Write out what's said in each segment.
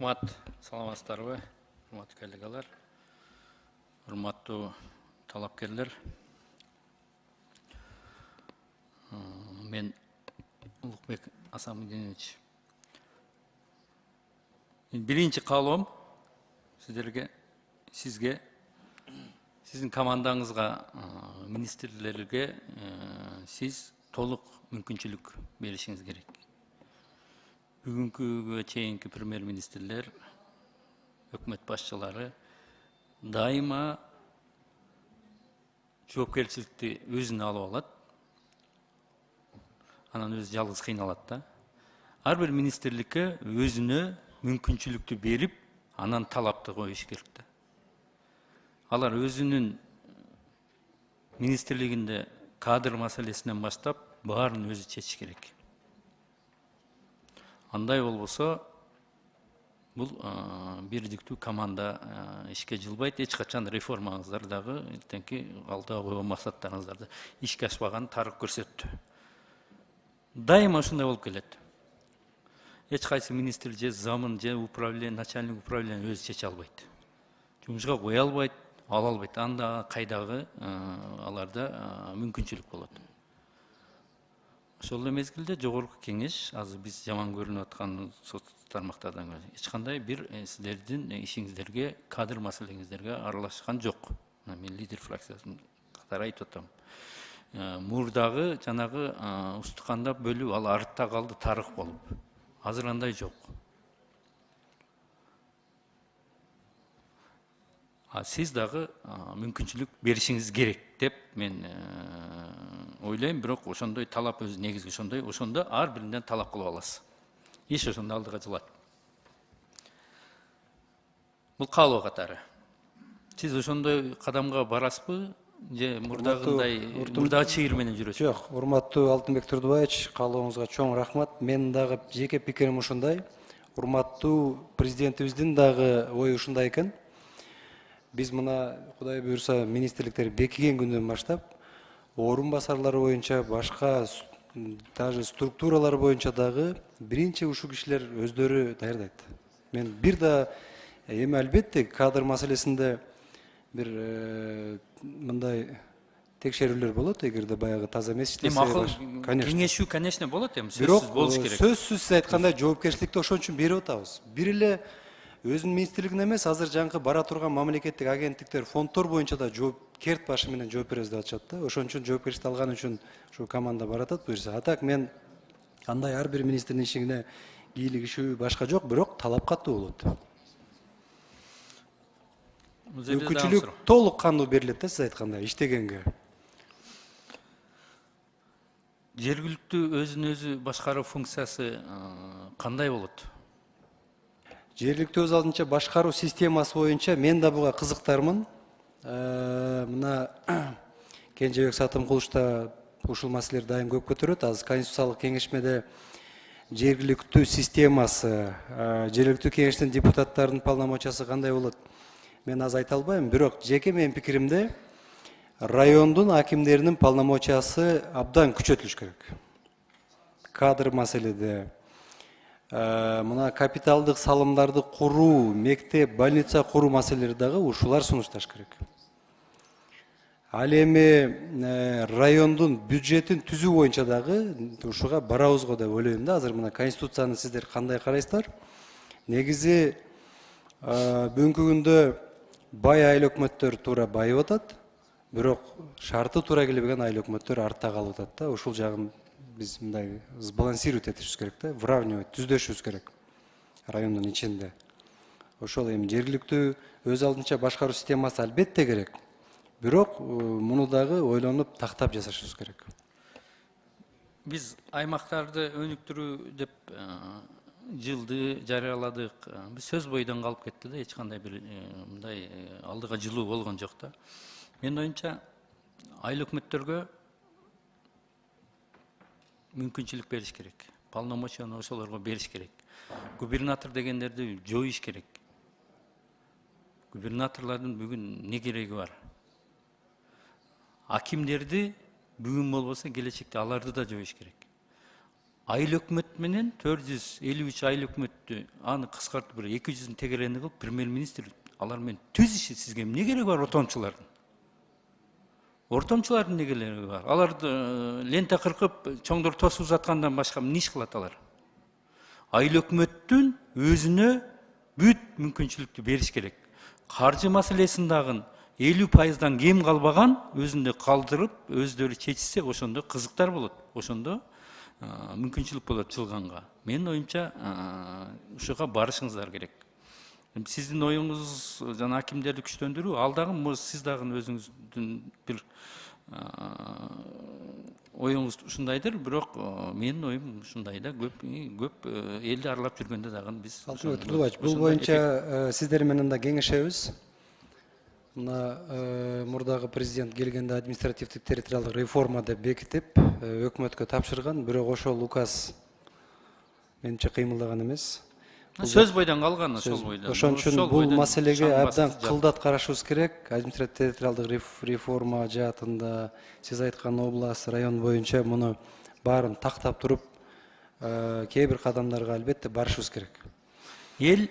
Рахмат, саламатсыздарбы, урматтуу коллегалар, урматтуу талапкерлер. Мен Улукбек Асамудинович. Биринчи каалоом сизге, сиздин командаңызга, министрлерге сиз толук мүмкүнчүлүк беришиңиз керек. Бүгүнкүгө чейинки премьер-министрлер, өкмөт башчылары дайыма жоопкерчиликти өзүнө алып алат. Анан өзү жалгыз кыйналат да. Ар бир министрликке өзүнө мүмкүнчүлүктү берип, анан талапты коюш керек да. Алар өзүнүн министрлигинде кадр маселесинен баштап баарын өзү чечиш керек. Андай болбосо, бул бирдиктүү команда ишке жылбайт. Эч качан реформаңыздар дагы, эртеңки алдыга койгон максаттарыңыздарды ишке ашпаган тарых көрсөттү. Дайыма ушундай болуп келет. Эч кайсы министр же замын же начальник управление өзү чече албайт. Жумушка кое албайт, ала албайт. Анда кайдагы аларда мүмкүнчүлүк болот. Ошол эле мезгилде жогорку кеңеш, азыр биз жаман көрүнүп аткан тармактардан эч кандай бир сиздердин ишиңиздерге, кадр маселеңиздерге аралашкан жок. Мен лидер фракциясын катары айтып атам. Мурдагы жанагы устуканда бөлүп, ал артта калды тарых болуп. Азыр андай жок. Сиз дагы мүмкүнчүлүк беришиңиз керек деп мен ойлойм, бирок ошондой талап өзү негизги ошондо ар биринен талап кылып аласыз. Иш ошондо алдыга жылат. Бул каалоо катары. Сиз ошондой кадамга барасызбы? Же мурдагы чыйыр менен жүрөсүз? Жок, урматтуу Алтынбек Турдубаевич, каалооңузга чоң рахмат. Мен дагы жеке пикирим ушундай. Урматтуу президентибиздин дагы ою ушундай экен. Биз мына Кудай буйрса министрликтер бекиген күндөн баштап орун басарлары боюнча, башка даже структуралар боюнча дагы биринчи ушул кишилер өздөрү даярдайт. Мен бир да эми албетте кадр маселесинде бир мындай текшерүүлөр болот, эгерде баягы таза эмес иштесе. Кеңешүү, конечно, болот, эми сөзсүз болуш керек. Сөзсүз сиз айткандай жоопкерчиликти ошон үчүн берип атабыз. Бир эле өзүнүн министрлигине эмес, азыр жаңкы бара турган мамлекеттик агенттиктер, фонддор боюнча да керт башы менен жооп беребиз деп атышат да. Ошон үчүн жоопкерчиликти алган үчүн ушу команда баратат буюрса. Атак мен андай ар бир министрдин ишине кийлигишүү башка жок, бирок талап катуу болот. Мүмкүнчүлүк толук кандуу берилет да, сиз айткандай, иштегенге. Жергиликтүү өзүн өзү башкаруу функциясы кандай болот? Жергиликтүү өз алдынча башкаруу системасы боюнча мен да буга кызыктармын. Мына Кенжебек Сатымкулович да ушул маселелерди дайым көп көтөрөт. Азыр конституциялык кеңешмеде жергиликтүү системасы, жергиликтүү кеңештин депутаттарынын полномочиясы кандай болот? Мен азыр айта албайм, бирок жеке менин пикиримде райондун акимдеринин полномочиясы абдан күчөтүлүш керек. Кадр маселеде, мына капиталдык салымдарды куруу, мектеп, больница куруу маселелери дагы ушулар сунушташ керек. Ал эми райондун бюджетин түзүү боюнча дагы ушуга барабызго деп ойлойм да. Азыр мына конституцияны сиздер кандай карайсыздар? Негизи бүгүнкү күндө бай айыл өкмөттөр туура байып атат, бирок шарты туура келбеген айыл өкмөттөр артта калып атат да. Ушул жагын биз мындай сбалансировать этишибиз керек да, выравнивать, түздөшүбүз керек райондун ичинде. Ошол эми жергиликтүү өз алдынча башкаруу системасы албетте керек. Бирок муну дагы ойлонуп тактап жасашыбыз керек. Биз аймактарды өнүктүрүү деп жылды жарыяладык. Биз сөз бойдон калып кетти да, эч кандай бир мындай алдыга жылуу болгон жок да. Менин оюмча айыл өкмөттөргө мүмкүнчүлүк бериш керек. Полномочияны ошолорго бериш керек. Губернатор дегендерди жоюш керек. Губернаторлордун бүгүн не кереги бар? Акимдерди бүгүн болбосо келечекте аларды да жоюш керек. айыл өкмөт менен 453 айыл өкмөттү аны кыскартып бир 200 тегерени кылып премьер-министр алар менен түз иши сизге эмне кереги бар ортомчулардын? Ортомчулардын эмне кереги бар? Аларды лента кыркып чоңдор тосуп жаткандан башка эмне иш кылат алар? Айыл өкмөттүн өзүнө бүт мүмкүнчүлүктү бериш керек. Каржы маселесин дагы 50%дан кем калбаган өзүндө калдырып, өздөрү чечсе, ошондо кызыктар болот. Ошондо мүмкүнчүлүк болот жылганга. Менин оюмча ушуга барышыңыздар керек. Сиздин оюңуз жана акимдерди күчтөндүрүү, ал дагы сиз дагы өзүңүздүн бир оюңуз ушундайдыр, бирок менин оюм ушундай да, көп элди аралап жүргөндө дагы биз Алтынбек Турдубаевич, бул боюнча сиздер менен да кеңешебиз. Мына мурдагы президент келгенде административдик территориалдык реформа деп бекитип, өкмөткө тапшырган, бирок ошол указ менимче кыймылдаган эмес. Сөз бойдон калган, ошол бойдон. Ошон үчүн бул маселеге абдан кылдат карашыбыз керек. Административдик территориалдык реформа жаатында сиз айткан область, район боюнча муну баарын тактап туруп, кээ бир кадамдарга албетте барышыбыз керек. Эл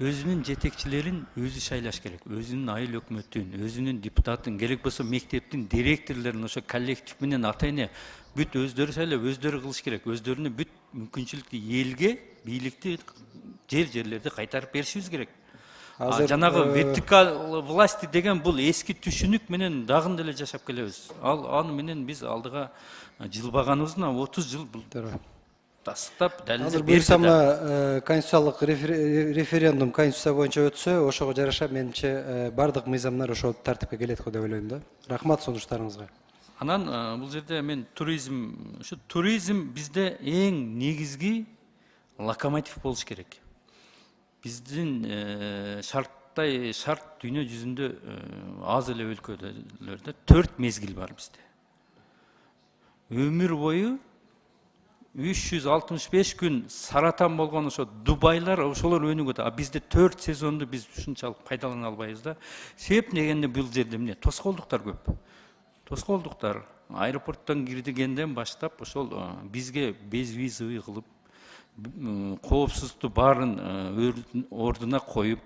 өзүнүн жетекчилерин өзү шайлаш керек. Өзүнүн айыл өкмөтүн, өзүнүн депутатын, керек болсо мектептин директорлорун, ошо коллектив менен ата-эне бүт өздөрү шайлап, өздөрү кылыш керек. Өздөрүнө бүт мүмкүнчүлүктү элге, бийликти, жерлерди кайтарып беришибиз керек. Жанагы вертикаль власти деген бул эски түшүнүк менен дагы деле жашап келебиз. Аны менен биз алдыга жылбаганыбыздын 30 жыл бул тастап Азыр буюрса мына конституциялык референдум конституция боюнча өтсө, ошого жараша менимче бардык мыйзамдар ошол тартипке келет го деп ойлойм да. Рахмат сунуштарыңызга. Анан бул жерде мен туризм бизде эң негизги локомотив болуш керек. Биздин шарт дүйнө жүзүндө аз эле өлкөлөрдө 4 мезгил бар бизде. Өмүр бою 365 күн саратан болгон ошо Дубайлар, ошолор өнүгөт. Бизде 4 сезонду биз ушунчалык пайдалана албайбыз да. Себеп дегенде бул жерде эмне? Тоскоолдуктар көп. Тоскоолдуктар аэропорттон киргенден баштап ошол бизге безвизовый кылып, коопсуздукту баарын ордуна коюп,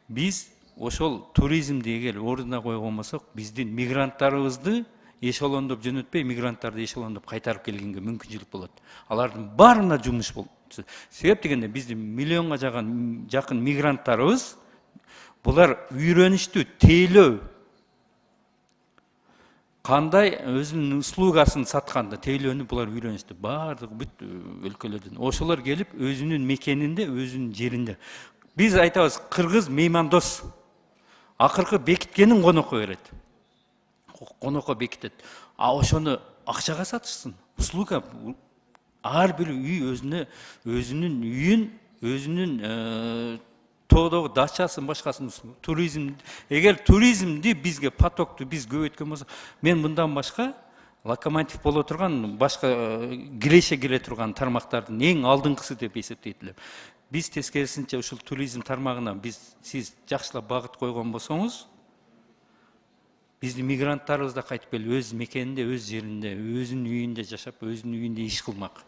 биз ошол туризмди эгер ордуна койгон болсок, биздин мигранттарыбызды эшелондоп жөнөтпөй, мигранттарды эшелондоп кайтарып келгенге мүмкүнчүлүк болот. Алардын баарына жумуш болот. Себеп дегенде биздин миллионго жакын мигранттарыбыз, булар үйрөнүштү, тейлөө, кандай өзүнүн услугасын сатканды, тейлөөнү булар үйрөнүштү. Баардык бүт өлкөлөрдөн. Ошолор келип өзүнүн мекенинде, өзүнүн жеринде. Биз айтабыз, кыргыз меймандос. Акыркы бекиткенин конокко берет. Конокко бекитет. Ошону акчага сатышсын. Услуга ар бир үй өзүнүн үйүн, өзүнүн тоодогу дачасын, башкасын. Туризм, эгер туризмди бизге потокту биз көбөйткөн болсок, мен мындан башка локомотив боло турган, башка киреше кире турган тармактардын эң алдыңкысы деп эсептейт элем. Биз тескерисинче ушул туризм тармагына сиз жакшылап багыт койгон болсоңуз, биздин мигранттарыбыз да кайтып келип өз мекенинде, өз жеринде, өзүнүн үйүндө жашап, өзүнүн үйүндө иш кылмак.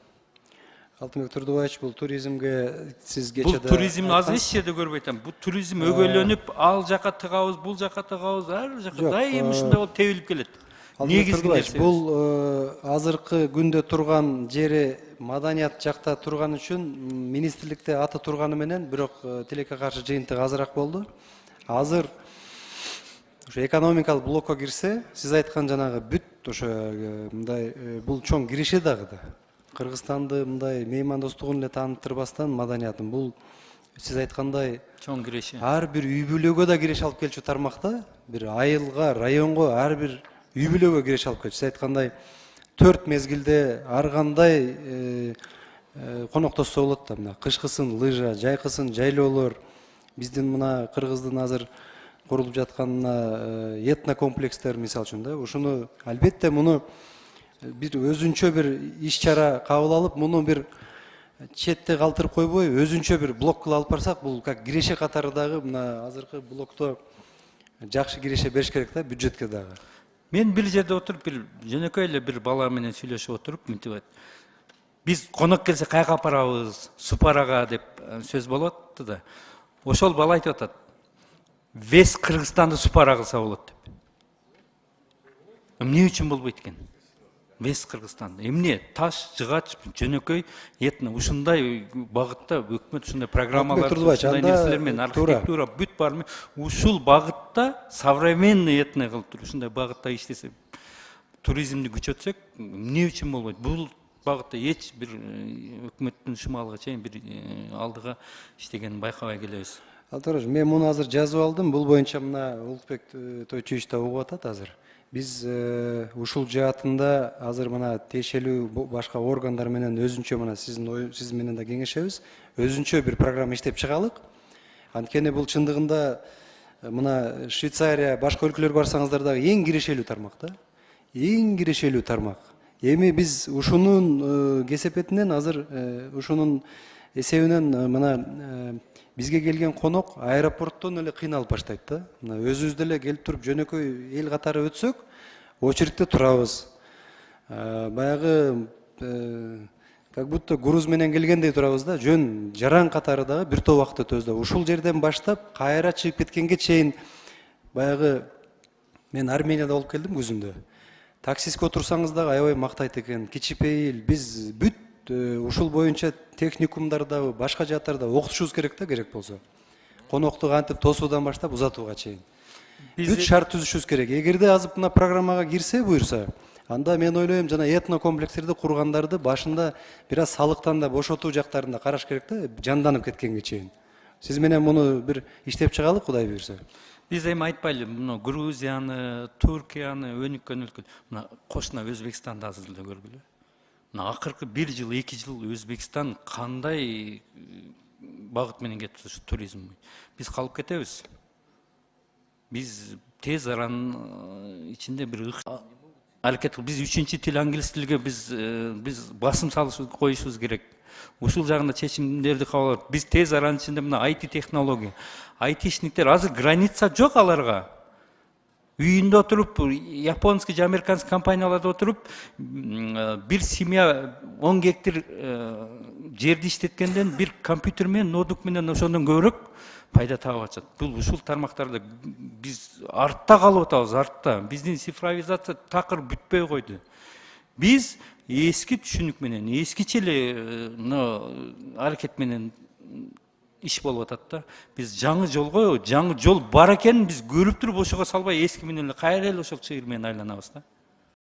Алтынбек Турдубаевич, бул туризмге сиз кечээ бул туризм азыр эч жерде көрбөй атам. Бул туризм өгөлөнүп, ал жака тыгабыз, бул жака тыгабыз, ар жака дайым ушундай болуп тебилип келет. Алтынбек Турдубаевич, бул азыркы күндө турган жери маданият жакта турган үчүн министрликте аты турганы менен, бирок тилекке каршы жыйынтыгы азыраак болду. Азыр ошо экономикалык блокко кирсе, сиз айткан жанагы бүт ошо мындай бул чоң киреше дагы да. Кыргызстанды мындай меймандостугун эле тааныттырбастан маданиятын, бул сиз айткандай чоң киреше. Ар бир үй бүлөгө да киреше алып келчү тармакта, бир айылга, районго, ар бир үй бүлөгө киреше алып келчү. Сиз айткандай 4 мезгилде ар кандай коноктошсо болот да, мына кышкысын лыжа, жайкысын жайлоолор, биздин мына кыргыздын азыр курулуп жатканына этнокомплекстер мисалы үчүн да, ушуну албетте муну бир өзүнчө бир иш чара кабыл алып, муну бир четте калтырып койбой, өзүнчө бир блок кылып алып барсак, бул как киреше катары дагы мына азыркы блокто жакшы киреше бериш керек да, бюджетке дагы. Мен бир жерде отуруп, бир жөнөкөй эле бир бала менен сүйлөшүп отуруп, мынтип Биз конок келсе каяка апарабыз, Супарага деп сөз болуп атты да. Ошол бала айтып атат. Вес Кыргызстанды Супара кылса болот деп. Эмне үчүн болбойт экен? Вес Кыргызстанды. Эмне таш, жыгач, жөнөкөй, этно ушундай багытта өкмөт ушундай программалар, ушундай нерселер менен архитектура бүт бар. Ушул багытта современный этно кылып туруп ушундай багытта иштесе, туризмди күчөтсөк, эмне үчүн болбойт? Бул багытта эч бир өкмөттүн шымалга чейин бир алдыга иштегенин байкабай келебиз. Алтараш, мен муну азыр жазып алдым. Бул боюнча мына Улукбек Тойчуевич да угуп атат азыр. Биз ушул жаатында азыр мына тиешелүү башка органдар менен өзүнчө мына сиз менен да кеңешебиз. Өзүнчө бир программа иштеп чыгалык. Анткени бул чындыгында мына Швейцария, башка өлкөлөргө барсаңыздар дагы эң кирешелүү тармак да. Эң кирешелүү тармак. Эми биз ушунун кесепетинен азыр ушунун эсебинен мына бизге келген конок аэропорттон эле кыйналып баштайт да. Мына өзүбүз деле келип туруп жөнөкөй эл катары өтсөк, очередте турабыз. Баягы как будто груз менен келгендей турабыз да. Жөн жаран катары дагы бир топ убакыт өтөбүз да. Ушул жерден баштап кайра чыгып кеткенге чейин баягы мен Арменияда болуп келдим күзүндө. Таксиске отурсаңыз дагы аябай мактайт экен. Кичипейил, биз бүт ушул боюнча техникумдарда, башка жааттарда окутушубуз керек да, керек болсо. Конокту кантип тосуудан баштап узатууга чейин. Бүт шарт түзүшүбүз керек. Эгерде азып мына программага кирсе буюрса, анда мен ойлойм жана этно комплекстерди кургандарды башында бир аз салыктан да бошотуу жактарында караш керек да, жанданып кеткенге чейин. Сиз менен муну бир иштеп чыгалык, Кудай буйрса. Биз эми айтпайлы, мына Грузияны, Туркияны, өнүккөн өлкө, мына кошуна Өзбекстанды азыр эле көргүлө. Мына акыркы 1 жыл, 2 жыл Өзбекстан кандай багыт менен кетти ушу туризм. Биз калып кетебиз. Биз тез аранын ичинде бир аракет кылып, биз 3-чү тил англис тилге биз басым салышыбыз, коюшубуз керек. Ушул жагында чечимдерди кабыл алып, биз тез аранын ичинде мына IT технология, айтишниктер азыр граница жок аларга. Үйүндө отуруп, японский же американский компанияларда отуруп, бир семья 10 гектар жерди иштеткенден бир компьютер менен, ноутбук менен ошондон көбүрөөк пайда таап атышат. Бул ушул тармактарда биз артта калып атабыз, артта. Биздин цифровизация такыр бүтпөй койду. Биз эски түшүнүк менен, эскиче эле аракет менен иш болуп атат да. Биз жаңы жол бар экенин биз көрүп туруп ошого салбай эски менен эле кайра эле ошол чыгыр менен айланабыз да.